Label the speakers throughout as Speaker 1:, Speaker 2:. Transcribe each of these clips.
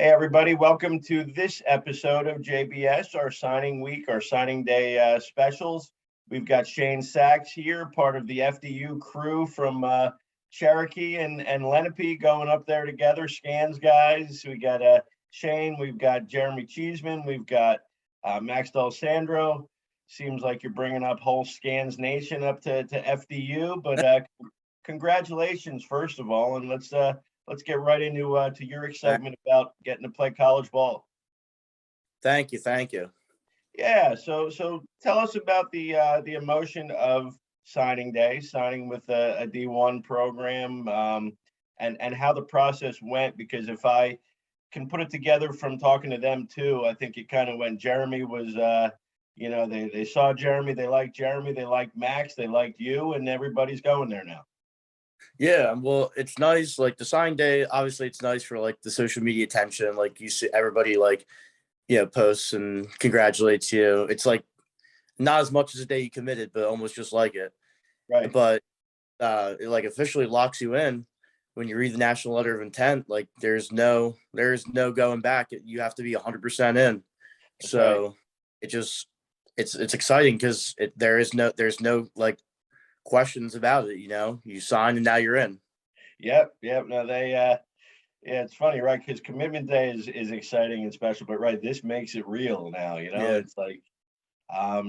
Speaker 1: Hey, everybody. Welcome to this episode of JBS, our signing week, our signing day specials. We've got Shane Sax here, part of the FDU crew from Cherokee and Lenape going up there together, Scans guys. We got Shane, we've got Jeremy Cheeseman, we've got Max D'Alessandro. Seems like you're bringing up whole Scans Nation up to FDU, but congratulations, first of all, and let's get right into to your excitement about getting to play college ball.
Speaker 2: Thank you.
Speaker 1: Yeah, so tell us about the emotion of signing day, signing with a D1 program, and how the process went. Because if I can put it together from talking to them too, I think it kind of went. Jeremy was, they saw Jeremy, they liked Jeremy, they liked Max, they liked you, and everybody's going there now.
Speaker 2: Yeah, well, it's nice. Like the signing day, obviously, it's nice for like the social media attention. Like you see everybody posts and congratulates you. It's like not as much as the day you committed, but almost just like it.
Speaker 1: Right.
Speaker 2: But it like officially locks you in when you read the national letter of intent. Like there's no going back. You have to be 100% in.
Speaker 1: That's
Speaker 2: So
Speaker 1: right.
Speaker 2: it's exciting because there's no like questions about it. You sign and now you're in.
Speaker 1: Yep. No, yeah, it's funny, right? Because commitment day is exciting and special, but right, this makes it real now.
Speaker 2: Yeah.
Speaker 1: It's like,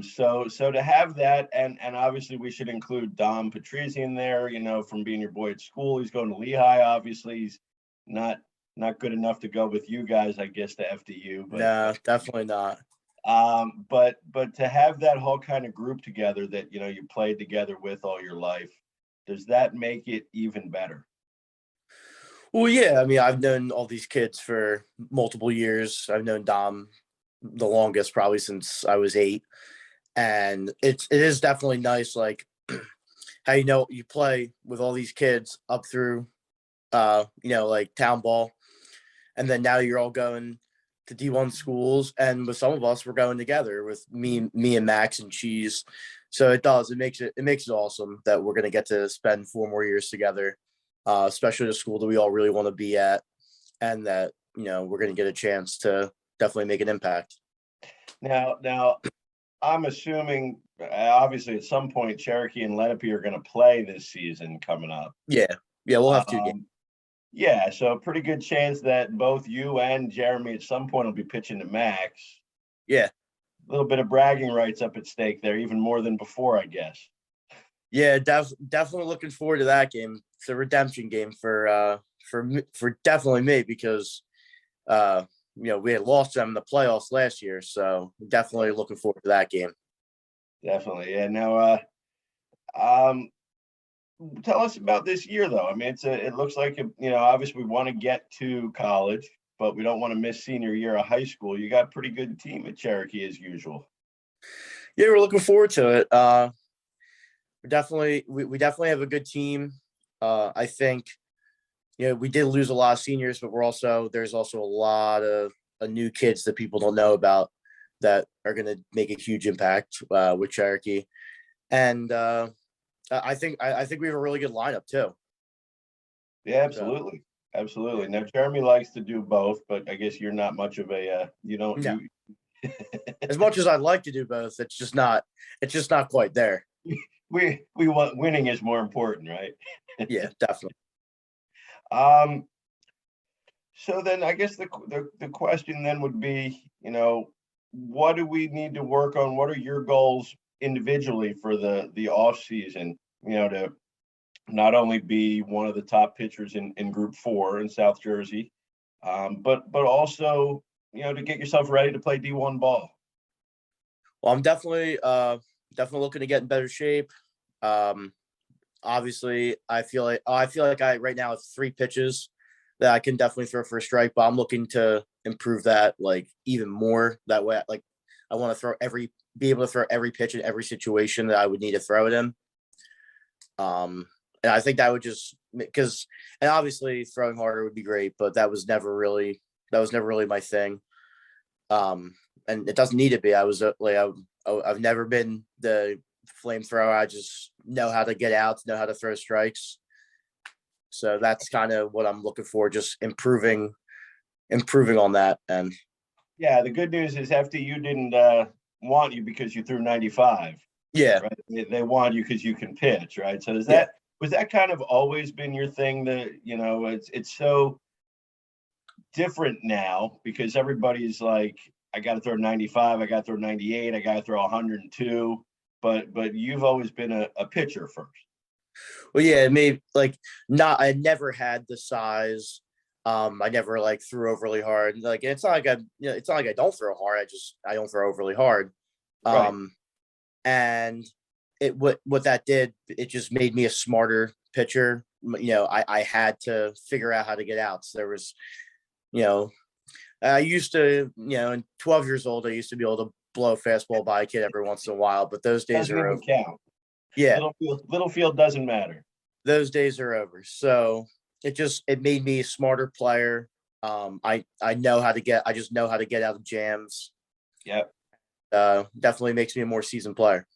Speaker 1: so to have that, and obviously we should include Dom Patrizzi in there. From being your boy at school, he's going to Lehigh. Obviously, he's not good enough to go with you guys, I guess, to FDU. But
Speaker 2: no, definitely not.
Speaker 1: But to have that whole kind of group together that you played together with all your life, does that make it even better?
Speaker 2: Well, yeah. I mean, I've known all these kids for multiple years. I've known Dom the longest, probably since I was 8, and it is definitely nice. Like how you play with all these kids up through, like town ball, and then now you're all going to D1 schools, and with some of us, we're going together with me and Max and Cheese. So it makes it awesome that we're going to get to spend 4 more years together. Especially the school that we all really want to be at, and that we're going to get a chance to definitely make an impact.
Speaker 1: Now, I'm assuming obviously at some point Cherokee and Lenape are going to play this season coming up.
Speaker 2: Yeah, we'll have 2 games.
Speaker 1: Yeah, so a pretty good chance that both you and Jeremy at some point will be pitching to Max.
Speaker 2: Yeah,
Speaker 1: a little bit of bragging rights up at stake there, even more than before, I guess.
Speaker 2: Yeah, definitely looking forward to that game. It's a redemption game for definitely me because we had lost them in the playoffs last year, so definitely looking forward to that game.
Speaker 1: Definitely, yeah. Now, tell us about this year, though. I mean, it looks like obviously we want to get to college, but we don't want to miss senior year of high school. You got a pretty good team at Cherokee as usual.
Speaker 2: Yeah, we're looking forward to it. We definitely have a good team. I think, we did lose a lot of seniors, but there's also a lot of new kids that people don't know about that are going to make a huge impact with Cherokee. And I think we have a really good lineup too.
Speaker 1: Yeah, absolutely. Absolutely. Now, Jeremy likes to do both, but I guess you're not much of a,
Speaker 2: No. As much as I'd like to do both, it's just not quite there.
Speaker 1: We want winning is more important, right?
Speaker 2: Yeah, definitely.
Speaker 1: So then I guess the question then would be, what do we need to work on? What are your goals individually for the off season, to not only be one of the top pitchers in Group 4 in South Jersey, but also, to get yourself ready to play D1 ball?
Speaker 2: Well, I'm definitely looking to get in better shape. Obviously, I feel like I right now have 3 pitches that I can definitely throw for a strike, but I'm looking to improve that like even more. That way, like I want to be able to throw every pitch in every situation that I would need to throw it in. And I think that would just and obviously throwing harder would be great, but that was never really my thing. And it doesn't need to be. I've never been the flamethrower. I just know how to get outs, know how to throw strikes. So that's kind of what I'm looking for, just improving improving on that. And
Speaker 1: Yeah, the good news is FDU didn't want you because you threw 95.
Speaker 2: yeah,
Speaker 1: Right? They want you because you can pitch, right? So
Speaker 2: yeah,
Speaker 1: was that kind of always been your thing that, it's so different now because everybody's like, I got to throw 95, I got to throw 98, I got to throw 102, but you've always been a pitcher first.
Speaker 2: well, yeah, maybe like not. I never had the size. I never like threw overly hard. Like it's not like it's not like I don't throw hard. I don't throw overly hard.
Speaker 1: Right.
Speaker 2: And what that did, it just made me a smarter pitcher. I had to figure out how to get out. So there was, I used to, in 12 years old, I used to be able to blow a fastball by a kid every once in a while, but those days
Speaker 1: Doesn't
Speaker 2: are
Speaker 1: even
Speaker 2: over.
Speaker 1: count.
Speaker 2: Yeah,
Speaker 1: Little field doesn't matter.
Speaker 2: those days are over. So it made me a smarter player. I just know how to get out of jams.
Speaker 1: Yep.
Speaker 2: Definitely makes me a more seasoned player.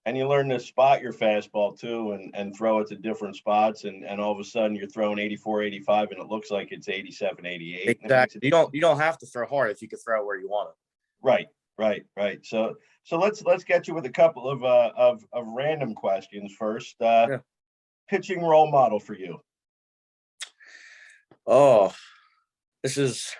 Speaker 1: And you learn to spot your fastball too and throw it to different spots. And all of a sudden you're throwing 84, 85, and it looks like it's 87, 88.
Speaker 2: Exactly. You don't have to throw hard if you can throw it where you want it.
Speaker 1: Right. So let's get you with a couple of random questions first.
Speaker 2: Yeah.
Speaker 1: Pitching role model for you.
Speaker 2: Oh, this is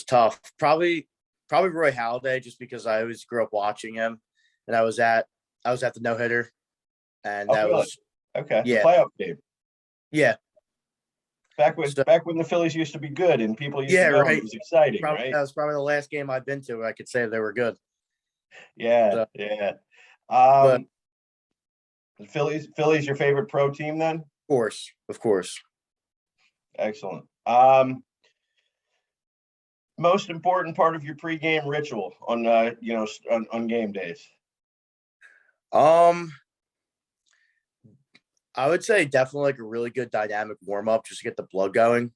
Speaker 2: tough. Probably Roy Halladay, just because I always grew up watching him, and I was at the no hitter, and that
Speaker 1: really?
Speaker 2: was
Speaker 1: okay.
Speaker 2: Yeah,
Speaker 1: the playoff game.
Speaker 2: Yeah,
Speaker 1: Back when the Phillies used to be good and people used to go,
Speaker 2: right.
Speaker 1: It was exciting, right?
Speaker 2: That was probably the last game I've been to where I could say they were good.
Speaker 1: Yeah.
Speaker 2: But
Speaker 1: the Phillies your favorite pro team then?
Speaker 2: Of course.
Speaker 1: Excellent. Most important part of your pregame ritual on on game days?
Speaker 2: I would say definitely like a really good dynamic warm up just to get the blood going.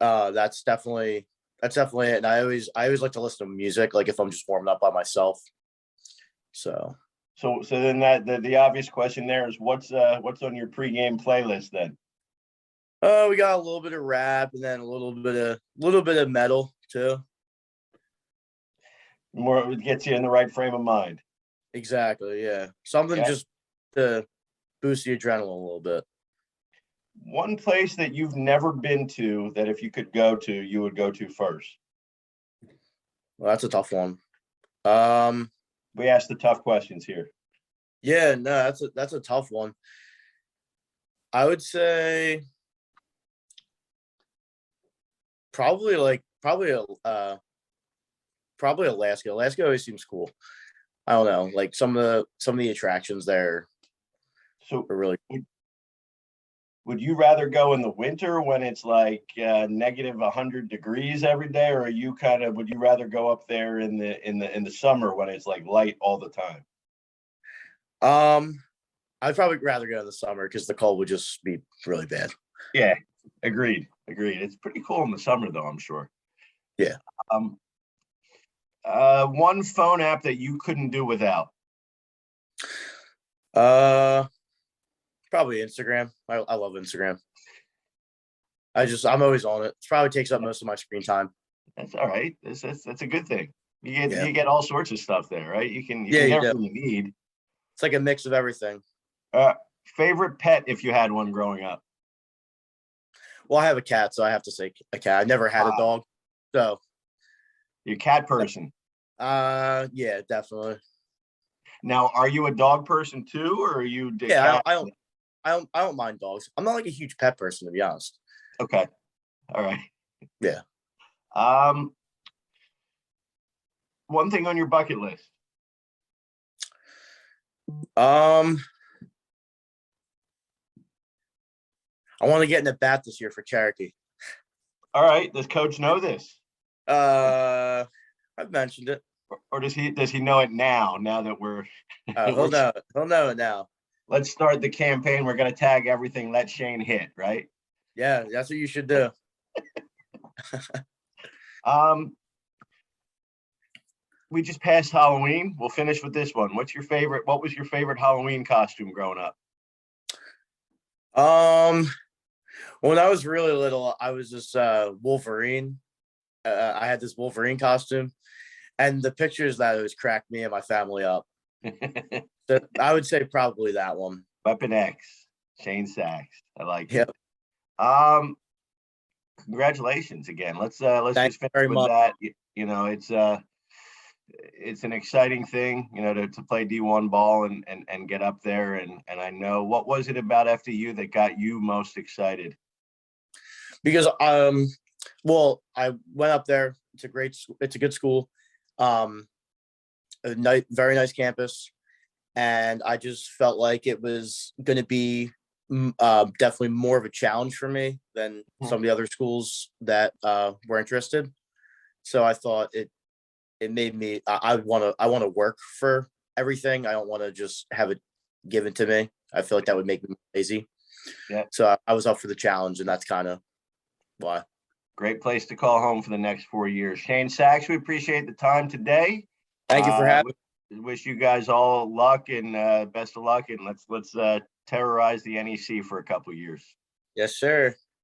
Speaker 2: That's definitely it. And I always like to listen to music, like if I'm just warming up by myself. So
Speaker 1: then the obvious question there is what's on your pregame playlist then?
Speaker 2: We got a little bit of rap and then a little bit of metal too.
Speaker 1: More, it gets you in the right frame of mind.
Speaker 2: Exactly. Yeah. Something just to boost the adrenaline a little bit.
Speaker 1: One place that you've never been to that if you could go to, you would go to first?
Speaker 2: Well, that's a tough one.
Speaker 1: We asked the tough questions here.
Speaker 2: Yeah, no, that's a tough one. I would say probably Alaska. Alaska always seems cool. I don't know, like some of the attractions there
Speaker 1: So
Speaker 2: are really.
Speaker 1: Would you rather go in the winter when it's like negative 100 degrees every day, or would you rather go up there in the summer when it's like light all the time?
Speaker 2: I'd probably rather go in the summer because the cold would just be really bad.
Speaker 1: Yeah, agreed. It's pretty cool in the summer though, I'm sure.
Speaker 2: Yeah.
Speaker 1: One phone app that you couldn't do without?
Speaker 2: Probably Instagram. I love Instagram. I'm always on it. It probably takes up most of my screen time.
Speaker 1: That's all right. That's a good thing. You get all sorts of stuff there, right? You can everything you need.
Speaker 2: It's like a mix of everything.
Speaker 1: Favorite pet if you had one growing up?
Speaker 2: Well, I have a cat, so I have to say a cat. I never had a dog, so
Speaker 1: you're a cat person.
Speaker 2: Yeah, definitely.
Speaker 1: Now, are you a dog person too, or are you?
Speaker 2: Yeah, I don't mind dogs. I'm not like a huge pet person, to be honest.
Speaker 1: Okay, all right.
Speaker 2: Yeah.
Speaker 1: One thing on your bucket list?
Speaker 2: I want to get in the bat this year for Cherokee.
Speaker 1: All right. Does coach know this?
Speaker 2: I've mentioned it.
Speaker 1: Or does he know it now? Now that we're
Speaker 2: he'll know it now.
Speaker 1: Let's start the campaign. We're gonna tag everything. Let Shane hit, right?
Speaker 2: Yeah, that's what you should do.
Speaker 1: We just passed Halloween. We'll finish with this one. What was your favorite Halloween costume growing up?
Speaker 2: When I was really little, I was this Wolverine. I had this Wolverine costume, and the pictures that always cracked me and my family up. So I would say probably that one.
Speaker 1: Weapon X, Shane Sax. I like it.
Speaker 2: Yep.
Speaker 1: Congratulations again. Let's
Speaker 2: Thank
Speaker 1: just
Speaker 2: you
Speaker 1: finish
Speaker 2: very
Speaker 1: with
Speaker 2: much.
Speaker 1: that. It's an exciting thing, to play D1 ball and get up there. And I know, what was it about FDU that got you most excited?
Speaker 2: Because well, I went up there. It's a good school. Very nice campus, and I just felt like it was going to be definitely more of a challenge for me than some of the other schools that were interested. So I thought it made me. I want to work for everything. I don't want to just have it given to me. I feel like that would make me lazy.
Speaker 1: Yeah.
Speaker 2: So I was up for the challenge, and that's kind of why.
Speaker 1: Great place to call home for the next 4 years. Shane Sax, we appreciate the time today.
Speaker 2: Thank you for having.
Speaker 1: Wish you guys all luck and best of luck, and let's terrorize the NEC for a couple years.
Speaker 2: Yes, sir.